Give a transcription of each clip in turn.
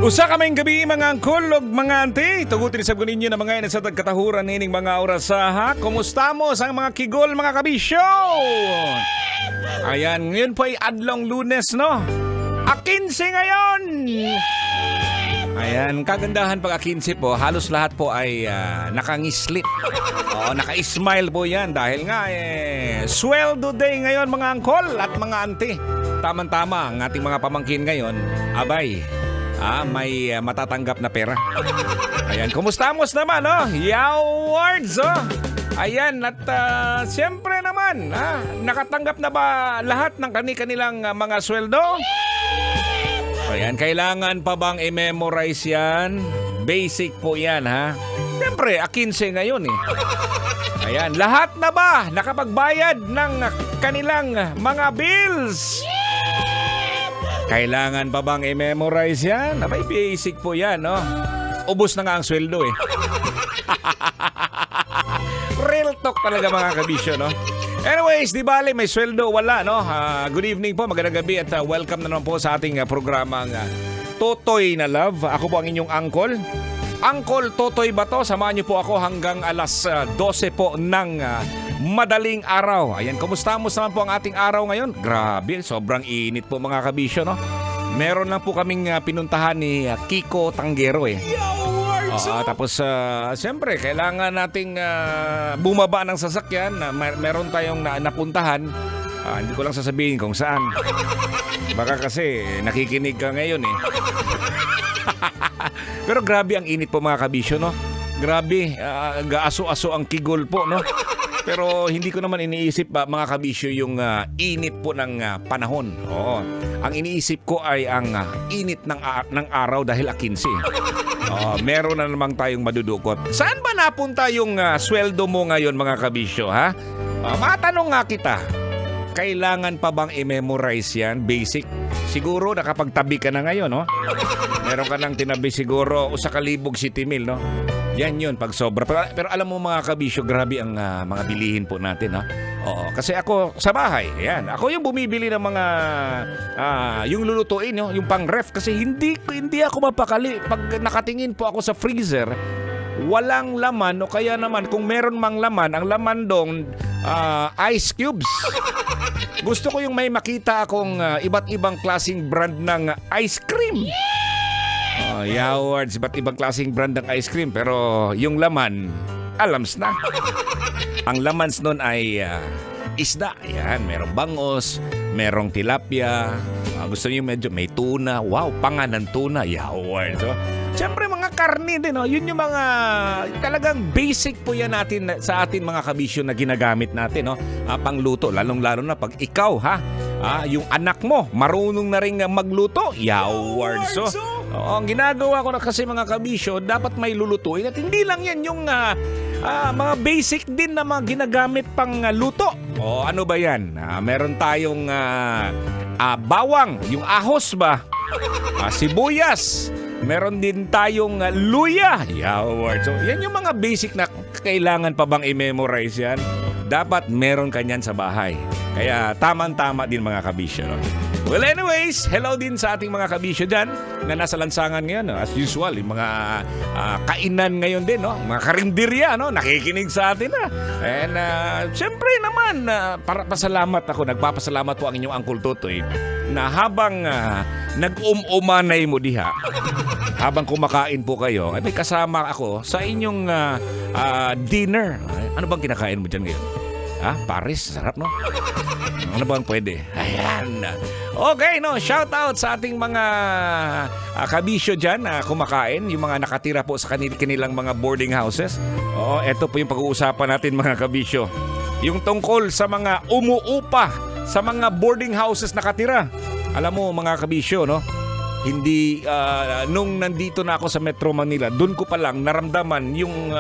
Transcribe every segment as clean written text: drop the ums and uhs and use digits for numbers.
Usa kaming gabi mga angkol ug mga ante, tugutin sa ninyo na mga ina sa tagkatahuran nining mga oras ha. Kumusta mo sa mga kigol mga kabisyo? Ayan, ngayon po ay adlong Lunes, no? 15 ngayon! Ayan, kagandahan pag 15 po, halos lahat po ay nakangislit. Oo, naka-smile po yan dahil nga sweldo day ngayon mga angkol at mga ante. Tama-tama ang ating mga pamangkin ngayon, abay, may matatanggap na pera. Ayan, kumusta-amos naman, oh? Yawards, oh! Ayan, at siyempre naman, nakatanggap na ba lahat ng kanilang mga sweldo? Ayan, kailangan pa bang i-memorize yan? Basic po yan, ha? Siyempre, 15 ngayon, eh. Ayan, lahat na ba nakapagbayad ng kanilang mga bills? Kailangan pa bang i-memorize yan? Abay, basic po yan, no? Ubus na nga ang sweldo, eh. Real talk talaga mga kabisyo, no? Anyways, di bale, may sweldo, wala, no? Good evening po, magandang gabi at welcome na naman po sa ating programang Totoy na Love. Ako po ang inyong angkol. Angkol Totoy ba to? Samahan niyo po ako hanggang alas 12 po ng madaling araw. Ayan, kumusta naman po ang ating araw ngayon? Grabe, sobrang init po mga kabisyo, no? Meron lang po kaming pinuntahan ni Kiko Tanggero, eh. Tapos siyempre kailangan nating bumaba ng sasakyan. Meron tayong napuntahan. Hindi ko lang sasabihin kung saan. Baka kasi nakikinig ka ngayon, eh. Pero grabe ang init po mga kabisyo, no? Grabe, gaaso-aso ang kigol po, no? Pero hindi ko naman iniisip mga kabisyo yung init po ng panahon. Oo. Ang iniisip ko ay ang init ng araw dahil 15. Meron na namang tayong madudukot. Saan ba napunta yung sweldo mo ngayon mga kabisyo, ha? Matanong nga kita, kailangan pa bang i-memorize yan? Basic? Siguro nakapagtabi ka na ngayon, no? Meron ka nang tinabi siguro 1,070,000, no? Yan yun, pag sobra. Pero alam mo mga kabisyo, grabe ang mga bilihin po natin, ha? Oo, kasi ako sa bahay, ayan, ako yung bumibili ng mga yung lulutuin, no? Yung pang-ref. Kasi hindi ako mapakali. Pag nakatingin po ako sa freezer, walang laman o kaya naman kung meron mang laman, ang laman dong ice cubes. Gusto ko yung may makita akong iba't ibang klaseng brand ng ice cream. Yawards, iba't ibang klaseng brand ng ice cream. Pero yung laman, alams na. Ang lamans nun ay isda. Yan, merong bangos, merong tilapia. Gusto niyo medyo may tuna. Wow, panganan tuna. Yawards. Siyempre mga karne din, no? Yun yung mga talagang basic po yan natin sa atin mga kabisyo na ginagamit natin, no? Pangluto, lalong-lalo na pag ikaw, ha? Yung anak mo, marunong na rin magluto. Yawards. Ang ginagawa ko na kasi mga kabisyo, dapat may lulutuin. At hindi lang yan yung mga basic din na mga ginagamit pang luto. Ano ba yan? Meron tayong bawang, yung ahos ba? Sibuyas. Meron din tayong luya. Yaward. So, yan yung mga basic na kailangan pa bang i-memorize yan? Dapat meron kanyan sa bahay. Kaya tamang-tama din mga kabisyo, no? Well, anyways, hello din sa ating mga kabisyo dyan na nasa lansangan ngayon, no? As usual, yung mga kainan ngayon din, no? Mga karinderya, no? Nakikinig sa atin, ha? And siyempre naman, pasalamat ako, nagpapasalamat po ang inyong Uncle Totoy na habang nag-umanay mo diha, habang kumakain po kayo, ay may kasama ako sa inyong dinner. Ano bang kinakain mo dyan ngayon? Paris, sarap, no? Ano bang pwede? Ayan. Okay, no? Shout out sa ating mga kabisyo dyan na kumakain, yung mga nakatira po sa kanilang mga boarding houses. Eto po yung pag-uusapan natin mga kabisyo. Yung tungkol sa mga umuupa sa mga boarding houses nakatira. Alam mo mga kabisyo, no? Hindi, nung nandito na ako sa Metro Manila, doon ko pa lang naramdaman yung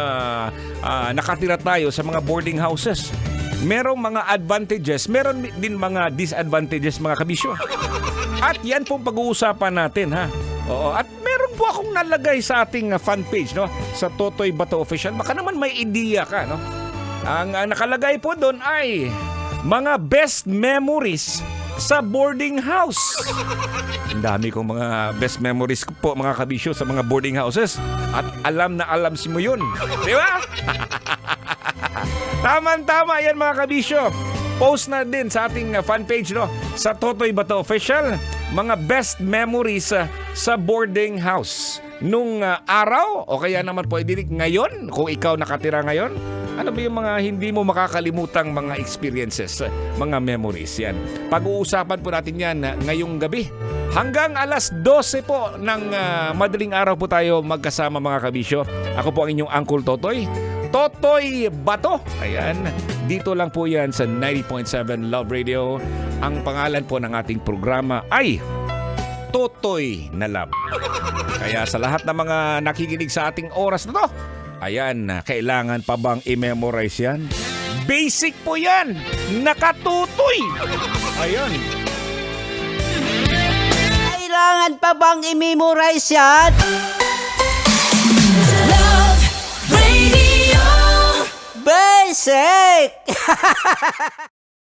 nakatira tayo sa mga boarding houses. Merong mga advantages, meron din mga disadvantages mga kabisyo. At yan pong pag-uusapan natin, ha? At meron po akong nalagay sa ating fan page, no? Sa Totoy Bato Official. Baka naman may idea ka, no? Ang nakalagay po doon ay mga best memories sa boarding house. Ang dami kong mga best memories ko po mga kabisyo sa mga boarding houses. At alam na alam si mo yun. Di ba? Tama-tama yan mga kabisyo. Post na din sa ating fan page, no? Sa Totoy Bato Official, mga best memories sa boarding house. Nung araw o kaya naman po ngayon, kung ikaw nakatira ngayon, ano ba yung mga hindi mo makakalimutang mga experiences, mga memories yan. Pag-uusapan po natin yan ngayong gabi. Hanggang alas 12 po ng madaling araw po tayo magkasama mga kabisyo. Ako po ang inyong Uncle Totoy. Totoy Bato. Ayan, dito lang po yan sa 90.7 Love Radio. Ang pangalan po ng ating programa ay Totoy na Love. Kaya sa lahat ng mga nakikinig sa ating oras na to, ayan, kailangan pa bang i-memorize yan? Basic po yan! Nakatutoy! Ayan. Kailangan pa bang i-memorize yan? Love Radio. Basic!